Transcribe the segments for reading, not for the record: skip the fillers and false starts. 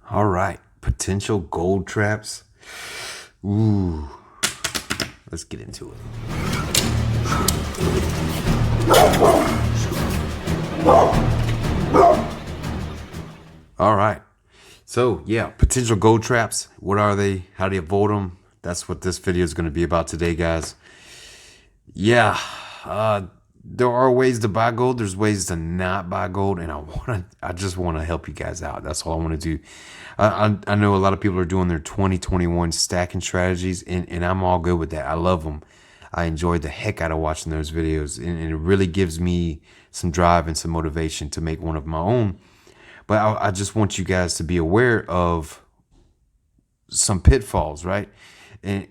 All right, potential gold traps. Ooh, let's get into it. All right. So yeah, potential gold traps. What are they? How do you avoid them? That's what this video is going to be about today, guys. Yeah, there are ways to buy gold. There's ways to not buy gold, and I just want to help you guys out. That's all I want to do. I know a lot of people are doing their 2021 stacking strategies, and I'm all good with that. I love them. I enjoy the heck out of watching those videos, and it really gives me some drive and some motivation to make one of my own. But I just want you guys to be aware of some pitfalls, right? And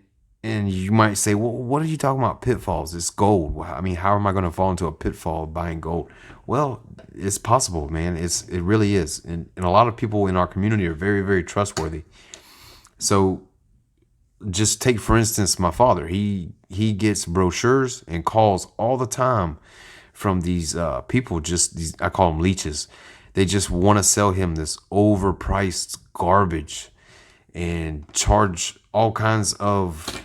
and you might say, well, what are you talking about pitfalls? It's gold. I mean, how am I going to fall into a pitfall of buying gold? Well, it's possible, man. It really is. And a lot of people in our community are very, very trustworthy. So just take, for instance, my father. He gets brochures and calls all the time from these people, just these, I call them leeches. They just want to sell him this overpriced garbage and charge all kinds of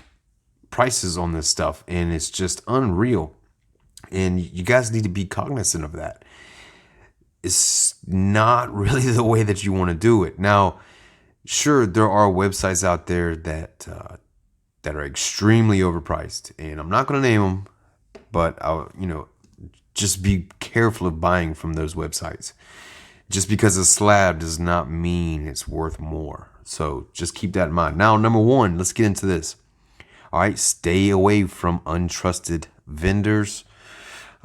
prices on this stuff, and it's just unreal. And you guys need to be cognizant of that. It's not really the way that you want to do it. Now, sure, there are websites out there that are extremely overpriced, and I'm not going to name them, but just be careful of buying from those websites. Just because a slab does not mean it's worth more. So just keep that in mind. Now, number one, let's get into this. All right, stay away from untrusted vendors.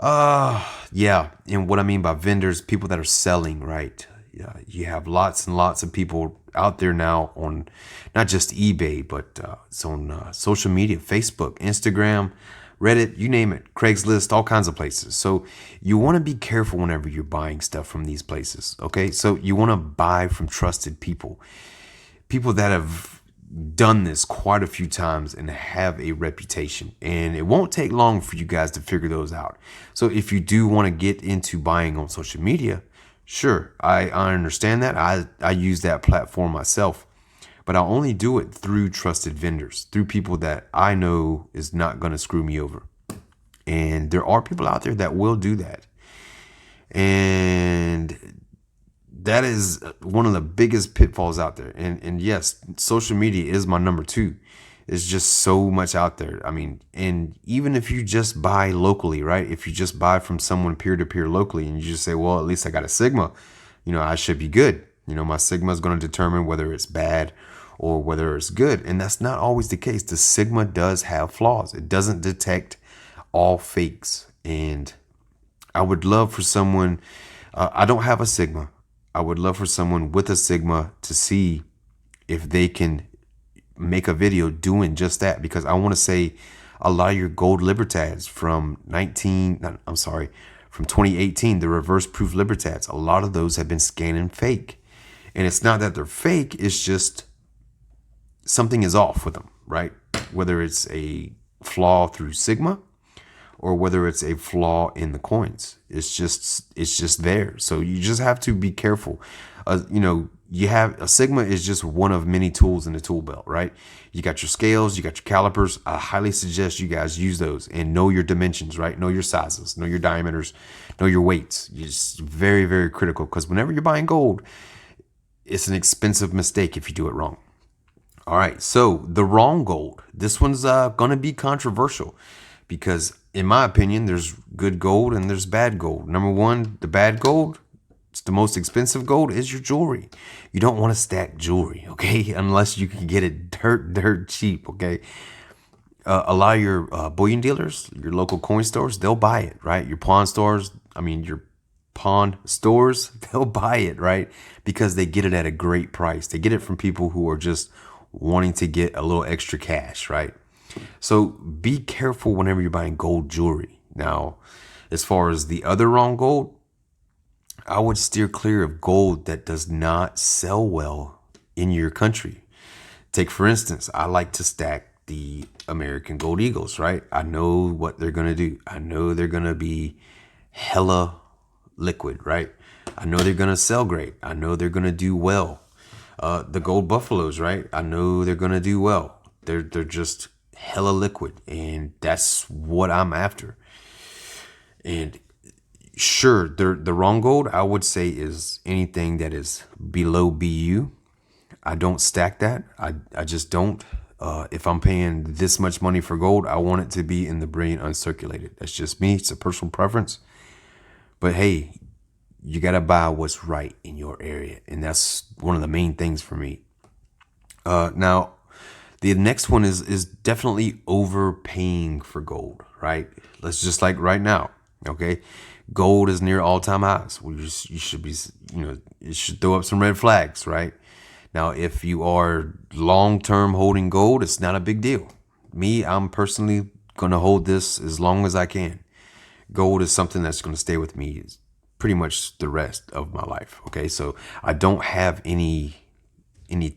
Yeah, and what I mean by vendors, people that are selling, right? Yeah, you have lots and lots of people out there now on not just eBay, but it's on social media, Facebook, Instagram, Reddit, you name it, Craigslist, all kinds of places. So you want to be careful whenever you're buying stuff from these places, okay? So you want to buy from trusted people, people that have done this quite a few times and have a reputation. And it won't take long for you guys to figure those out. So if you do want to get into buying on social media, sure, I understand that. I use that platform myself. But I'll only do it through trusted vendors, through people that I know is not going to screw me over. And there are people out there that will do that. And that is one of the biggest pitfalls out there. And yes, social media is my number two. There's just so much out there. I mean, and even if you just buy locally, right? If you just buy from someone peer-to-peer locally and you just say, well, at least I got a Sigma, I should be good. My Sigma is going to determine whether it's bad or whether it's good. And that's not always the case. The Sigma does have flaws. It doesn't detect all fakes. And I would love for someone, I don't have a Sigma. I would love for someone with a Sigma to see if they can make a video doing just that, because I want to say a lot of your gold Libertads from 2018, the reverse proof Libertads, a lot of those have been scanning fake. And it's not that they're fake, it's just something is off with them, right? Whether it's a flaw through Sigma or whether it's a flaw in the coins, it's just there. So you just have to be careful. You have a Sigma is just one of many tools in the tool belt, right? You got your scales, you got your calipers. I highly suggest you guys use those and know your dimensions, right? Know your sizes, know your diameters, know your weights. It's very, very critical, because whenever you're buying gold, it's an expensive mistake if you do it wrong. All right, so the wrong gold. This one's going to be controversial because, in my opinion, there's good gold and there's bad gold. Number one, the bad gold, it's the most expensive gold, is your jewelry. You don't want to stack jewelry, okay? Unless you can get it dirt cheap, okay? A lot of your bullion dealers, your local coin stores, they'll buy it, right? Your pawn stores, they'll buy it, right? Because they get it at a great price. They get it from people who are just wanting to get a little extra cash, right? So be careful whenever you're buying gold jewelry. Now, as far as the other wrong gold, I would steer clear of gold that does not sell well in your country. Take, for instance, I like to stack the American Gold Eagles, right? I know what they're going to do. I know they're going to be hella liquid, right? I know they're going to sell great. I know they're going to do well. The gold buffaloes, right? I know they're gonna do well. They're just hella liquid, and that's what I'm after. And sure, the wrong gold I would say is anything that is below BU. I don't stack that. I just don't. If I'm paying this much money for gold, I want it to be in the brilliant uncirculated. That's just me. It's a personal preference. But hey, you gotta buy what's right in your area, and that's one of the main things for me. Now, the next one is definitely overpaying for gold, right? Let's just like right now, okay? Gold is near all-time highs. You should be, it should throw up some red flags, right? Now, if you are long-term holding gold, it's not a big deal. Me, I'm personally gonna hold this as long as I can. Gold is something that's gonna stay with me pretty much the rest of my life. Okay, so I don't have any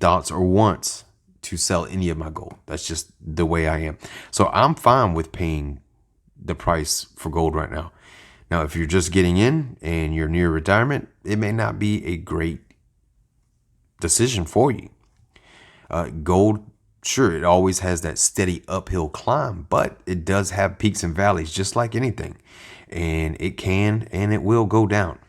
thoughts or wants to sell any of my gold. That's just the way I am. So I'm fine with paying the price for gold right now. Now, if you're just getting in and you're near retirement, it may not be a great decision for you. Gold, sure, it always has that steady uphill climb, but it does have peaks and valleys just like anything. And it can and it will go down.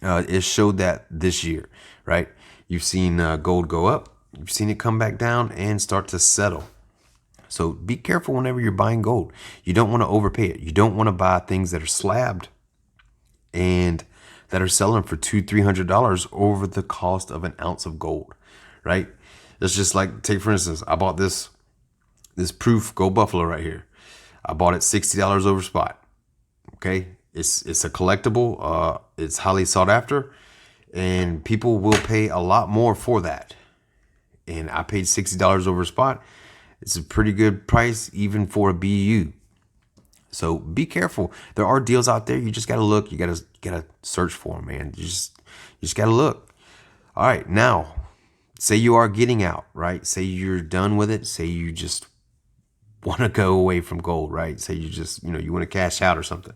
It showed that this year, right? You've seen gold go up, you've seen it come back down and start to settle. So be careful whenever you're buying gold. You don't want to overpay it. You don't want to buy things that are slabbed and that are selling for $200-300 over the cost of an ounce of gold, right? It's just like, take for instance, I bought this proof gold buffalo right here. I bought it $60 over spot. Okay, it's a collectible. It's highly sought after, and people will pay a lot more for that. And I paid $60 over spot. It's a pretty good price even for a BU. So be careful. There are deals out there. You just gotta look. You gotta search for them, man. You just gotta look. All right, now, say you are getting out, right? Say you're done with it. Say you just want to go away from gold, right? Say you just you want to cash out or something.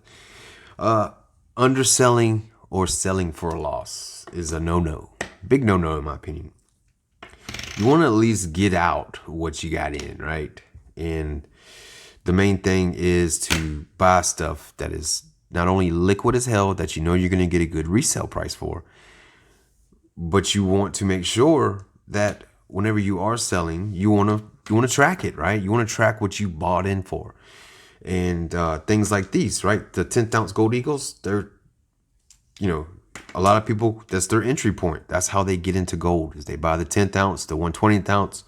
Underselling or selling for a loss is a no-no. Big no-no in my opinion. You want to at least get out what you got in, right? And the main thing is to buy stuff that is not only liquid as hell, that you know you're going to get a good resale price for, but you want to make sure that whenever you are selling, you want to track it, right? You want to track what you bought in for. And things like these, right? The 10th ounce gold eagles, they're, a lot of people, that's their entry point. That's how they get into gold, is they buy the 10th ounce, the 1/20th ounce,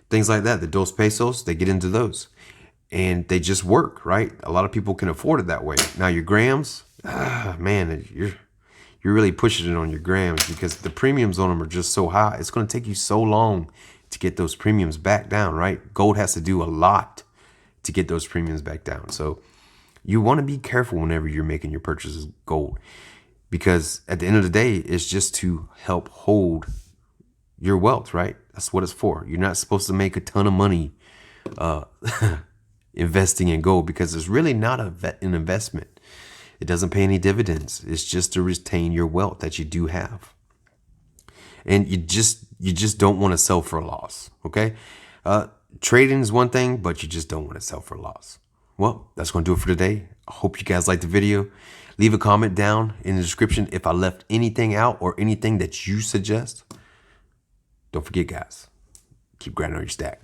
things like that. The dos pesos, they get into those. And they just work, right? A lot of people can afford it that way. Now your grams, man, you're really pushing it on your grams because the premiums on them are just so high. It's going to take you so long to get those premiums back down, right? Gold has to do a lot to get those premiums back down. So you want to be careful whenever you're making your purchases of gold, because at the end of the day, it's just to help hold your wealth, right? That's what it's for. You're not supposed to make a ton of money investing in gold, because it's really not an investment. It doesn't pay any dividends. It's just to retain your wealth that you do have. And you just don't want to sell for a loss, okay? Trading is one thing, but you just don't want to sell for a loss. Well, that's going to do it for today. I hope you guys liked the video. Leave a comment down in the description if I left anything out or anything that you suggest. Don't forget, guys, keep grinding on your stack.